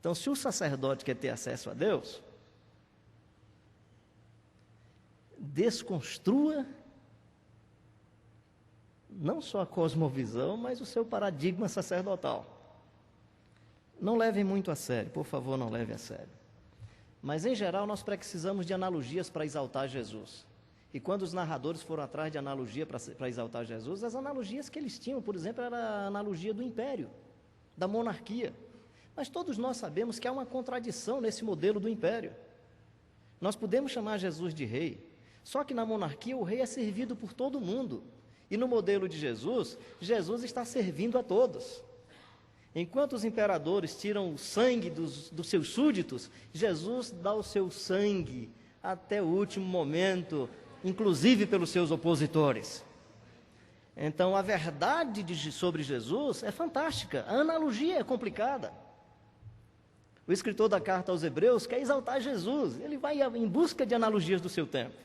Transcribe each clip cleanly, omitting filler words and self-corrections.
Então, se o sacerdote quer ter acesso a Deus, desconstrua não só a cosmovisão, mas o seu paradigma sacerdotal. Não levem muito a sério, por favor, não levem a sério. Mas, em geral, nós precisamos de analogias para exaltar Jesus. E quando os narradores foram atrás de analogia para exaltar Jesus, as analogias que eles tinham, por exemplo, era a analogia do império, da monarquia. Mas todos nós sabemos que há uma contradição nesse modelo do império. Nós podemos chamar Jesus de rei, só que na monarquia o rei é servido por todo mundo. E no modelo de Jesus, Jesus está servindo a todos. Enquanto os imperadores tiram o sangue dos seus súditos, Jesus dá o seu sangue até o último momento, inclusive pelos seus opositores. Então, a verdade sobre Jesus é fantástica, a analogia é complicada. O escritor da carta aos Hebreus quer exaltar Jesus, ele vai em busca de analogias do seu tempo.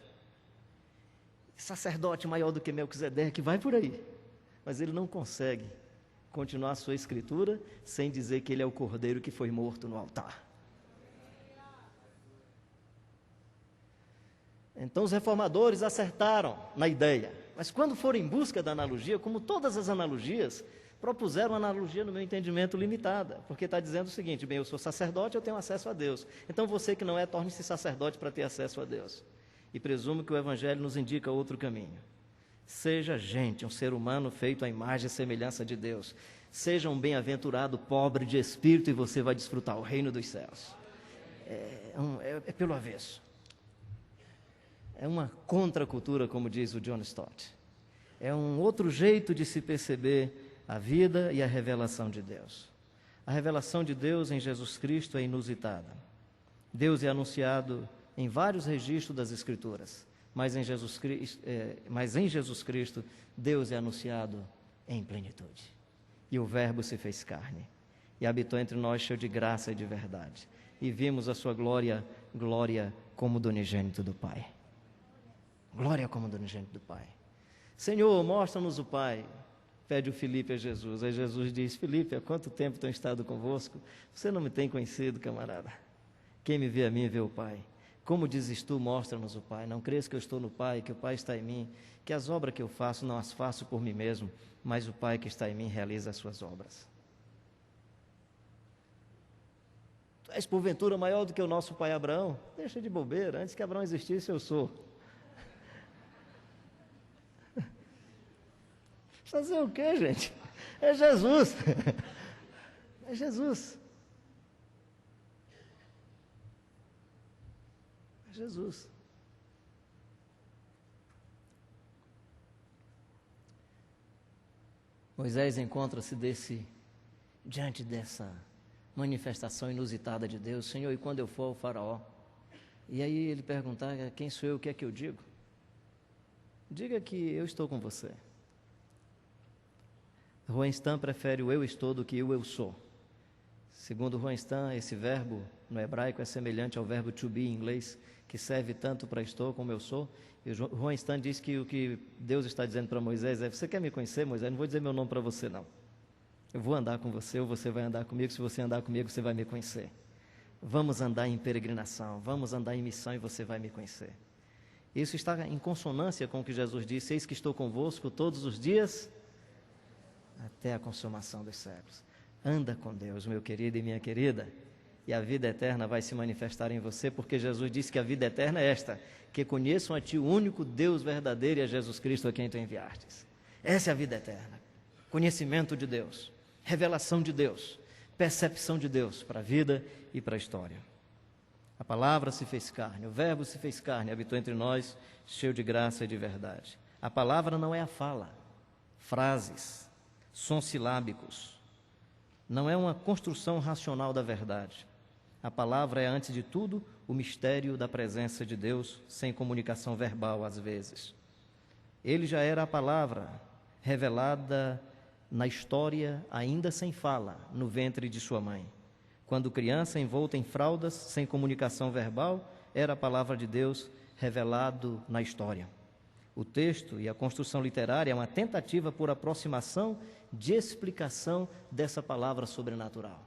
Sacerdote maior do que Melquisedeque vai por aí, mas ele não consegue continuar a sua escritura sem dizer que ele é o cordeiro que foi morto no altar. Então os reformadores acertaram na ideia, mas quando foram em busca da analogia, como todas as analogias, propuseram uma analogia, no meu entendimento, limitada, porque está dizendo o seguinte: bem, eu sou sacerdote, eu tenho acesso a Deus, então você que não é, torne-se sacerdote para ter acesso a Deus. E presumo que o Evangelho nos indica outro caminho. Seja gente, um ser humano feito à imagem e semelhança de Deus. Seja um bem-aventurado pobre de espírito e você vai desfrutar o reino dos céus. É pelo avesso. É uma contracultura, como diz o John Stott. É um outro jeito de se perceber a vida e a revelação de Deus. A revelação de Deus em Jesus Cristo é inusitada. Deus é anunciado em vários registros das Escrituras, mas em Jesus Cristo, Deus é anunciado em plenitude. E o Verbo se fez carne, e habitou entre nós cheio de graça e de verdade. E vimos a sua glória como do unigênito do Pai. Glória como do unigênito do Pai. Senhor, mostra-nos o Pai. Pede o Filipe a Jesus. Aí Jesus diz: Filipe, há quanto tempo tenho estado convosco? Você não me tem conhecido, camarada. Quem me vê a mim, vê o Pai. Como dizes tu, mostra-nos o Pai. Não crês que eu estou no Pai, que o Pai está em mim, que as obras que eu faço não as faço por mim mesmo, mas o Pai que está em mim realiza as suas obras. Tu és porventura maior do que o nosso pai Abraão? Deixa de bobeira, antes que Abraão existisse eu sou. Fazer o quê, gente? É Jesus. É Jesus. É Jesus. Moisés encontra-se diante dessa manifestação inusitada de Deus. Senhor, e quando eu for ao faraó? E aí ele perguntar: quem sou eu, o que é que eu digo? Diga que eu estou com você. Roenstan prefere o eu estou do que o eu sou. Segundo Roenstan, esse verbo no hebraico é semelhante ao verbo to be em inglês, que serve tanto para estou como eu sou. E o Roenstan diz que o que Deus está dizendo para Moisés é: você quer me conhecer, Moisés? Não vou dizer meu nome para você, não. Eu vou andar com você ou você vai andar comigo. Se você andar comigo, você vai me conhecer. Vamos andar em peregrinação, vamos andar em missão e você vai me conhecer. Isso está em consonância com o que Jesus disse: eis que estou convosco todos os dias até a consumação dos séculos. Anda com Deus, meu querido e minha querida, e a vida eterna vai se manifestar em você, porque Jesus disse que a vida eterna é esta: que conheçam a Ti, o único Deus verdadeiro, e a Jesus Cristo a quem Tu enviastes. Essa é a vida eterna. Conhecimento de Deus, revelação de Deus, percepção de Deus para a vida e para a história. A palavra se fez carne, o verbo se fez carne, habitou entre nós, cheio de graça e de verdade. A palavra não é a fala, frases, sons silábicos. Não é uma construção racional da verdade. A palavra é, antes de tudo, o mistério da presença de Deus, sem comunicação verbal, às vezes. Ele já era a palavra, revelada na história, ainda sem fala, no ventre de sua mãe. Quando criança, envolta em fraldas, sem comunicação verbal, era a palavra de Deus revelado na história. O texto e a construção literária é uma tentativa por aproximação de explicação dessa palavra sobrenatural.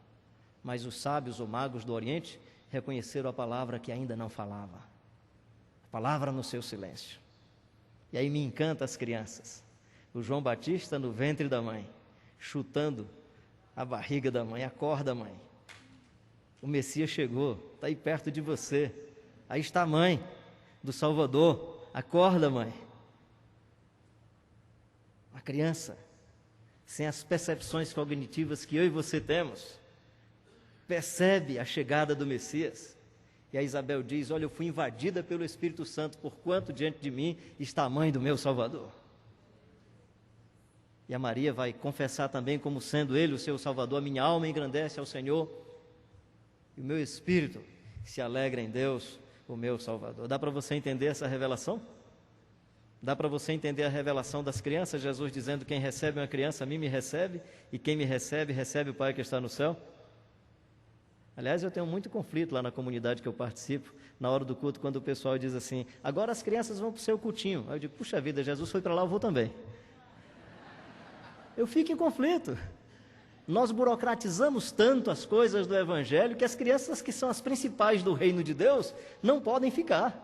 mas os sábios ou magos do Oriente reconheceram a palavra que ainda não falava. A palavra no seu silêncio. E aí me encanta as crianças. O João Batista no ventre da mãe, chutando a barriga da mãe. Acorda, mãe. O Messias chegou, está aí perto de você. Aí está a mãe do Salvador. Acorda, mãe. Uma criança, sem as percepções cognitivas que eu e você temos, percebe a chegada do Messias. E a Isabel diz: olha, eu fui invadida pelo Espírito Santo, porquanto diante de mim está a mãe do meu Salvador. E a Maria vai confessar também como sendo Ele o seu Salvador. A minha alma engrandece ao Senhor, e o meu espírito se alegra em Deus, o meu Salvador. Dá para você entender essa revelação? Dá para você entender a revelação das crianças? Jesus dizendo: quem recebe uma criança, a mim me recebe, e quem me recebe, recebe o Pai que está no céu. Aliás, eu tenho muito conflito lá na comunidade que eu participo, na hora do culto, quando o pessoal diz assim: agora as crianças vão para o seu cultinho. Aí eu digo: puxa vida, Jesus foi para lá, eu vou também. Eu fico em conflito. Nós burocratizamos tanto as coisas do Evangelho que as crianças, que são as principais do reino de Deus, não podem ficar.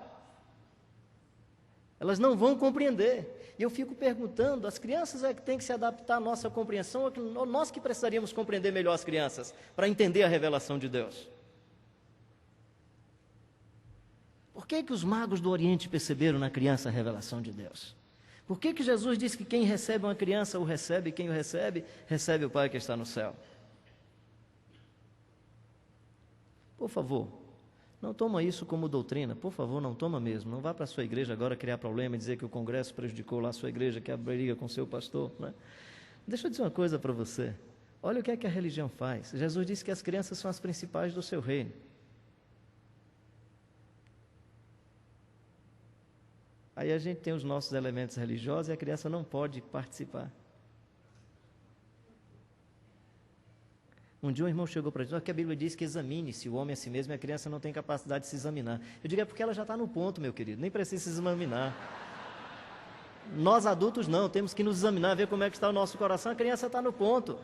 Elas não vão compreender. E eu fico perguntando: as crianças é que têm que se adaptar à nossa compreensão, ou nós que precisaríamos compreender melhor as crianças, para entender a revelação de Deus? Por que os magos do Oriente perceberam na criança a revelação de Deus? Por que Jesus disse que quem recebe uma criança o recebe, e quem o recebe, recebe o Pai que está no céu? Por favor, não toma isso como doutrina, por favor, não toma mesmo. Não vá para a sua igreja agora criar problema e dizer que o Congresso prejudicou lá a sua igreja, que a briga com o seu pastor, né? Deixa eu dizer uma coisa para você. Olha o que é que a religião faz. Jesus disse que as crianças são as principais do seu reino. Aí a gente tem os nossos elementos religiosos e a criança não pode participar. Um dia um irmão chegou para dizer que a Bíblia diz que examine-se o homem a si mesmo, e a criança não tem capacidade de se examinar. Eu digo: é porque ela já está no ponto, meu querido, nem precisa se examinar. Nós adultos não, temos que nos examinar, ver como é que está o nosso coração. A criança está no ponto.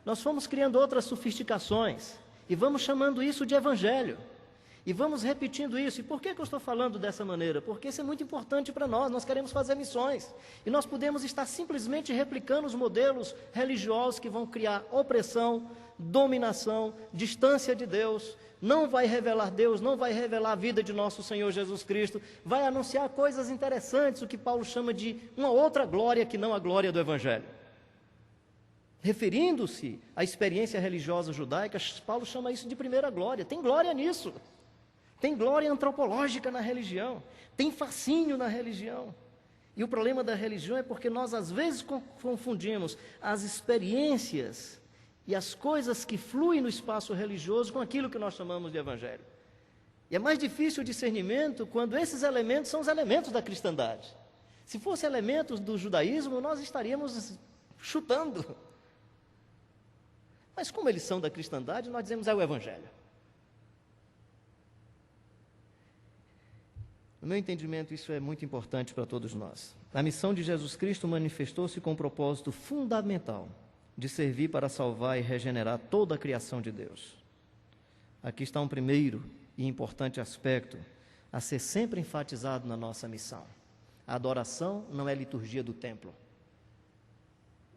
Nós fomos criando outras sofisticações e vamos chamando isso de evangelho. E vamos repetindo isso. E por que eu estou falando dessa maneira? Porque isso é muito importante para nós. Nós queremos fazer missões. E nós podemos estar simplesmente replicando os modelos religiosos que vão criar opressão, dominação, distância de Deus. Não vai revelar Deus, não vai revelar a vida de nosso Senhor Jesus Cristo. Vai anunciar coisas interessantes, o que Paulo chama de uma outra glória que não a glória do Evangelho. Referindo-se à experiência religiosa judaica, Paulo chama isso de primeira glória. Tem glória nisso. Tem glória antropológica na religião, tem fascínio na religião. E o problema da religião é porque nós às vezes confundimos as experiências e as coisas que fluem no espaço religioso com aquilo que nós chamamos de evangelho. E é mais difícil o discernimento quando esses elementos são os elementos da cristandade. Se fossem elementos do judaísmo, nós estaríamos chutando. Mas como eles são da cristandade, nós dizemos: é o evangelho. No meu entendimento, isso é muito importante para todos nós. A missão de Jesus Cristo manifestou-se com um propósito fundamental de servir para salvar e regenerar toda a criação de Deus. Aqui está um primeiro e importante aspecto a ser sempre enfatizado na nossa missão. A adoração não é liturgia do templo.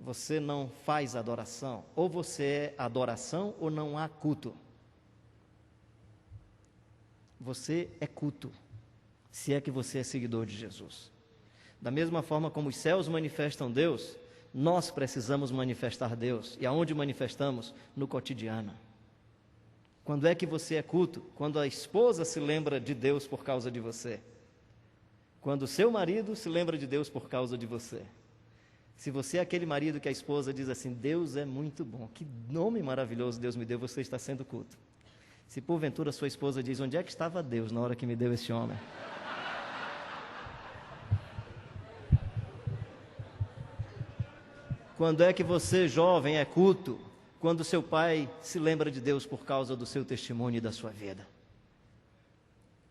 Você não faz adoração, ou você é adoração ou não há culto. Você é culto, se é que você é seguidor de Jesus. Da mesma forma como os céus manifestam Deus, nós precisamos manifestar Deus. E aonde manifestamos? No cotidiano. Quando é que você é culto? Quando a esposa se lembra de Deus por causa de você. Quando o seu marido se lembra de Deus por causa de você. Se você é aquele marido que a esposa diz assim: Deus é muito bom, que nome maravilhoso Deus me deu, você está sendo culto. Se porventura sua esposa diz: onde é que estava Deus na hora que me deu esse homem? Quando é que você, jovem, é culto? Quando seu pai se lembra de Deus por causa do seu testemunho e da sua vida.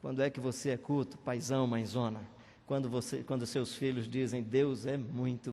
Quando é que você é culto, paizão, mãezona? Quando seus filhos dizem: Deus é muito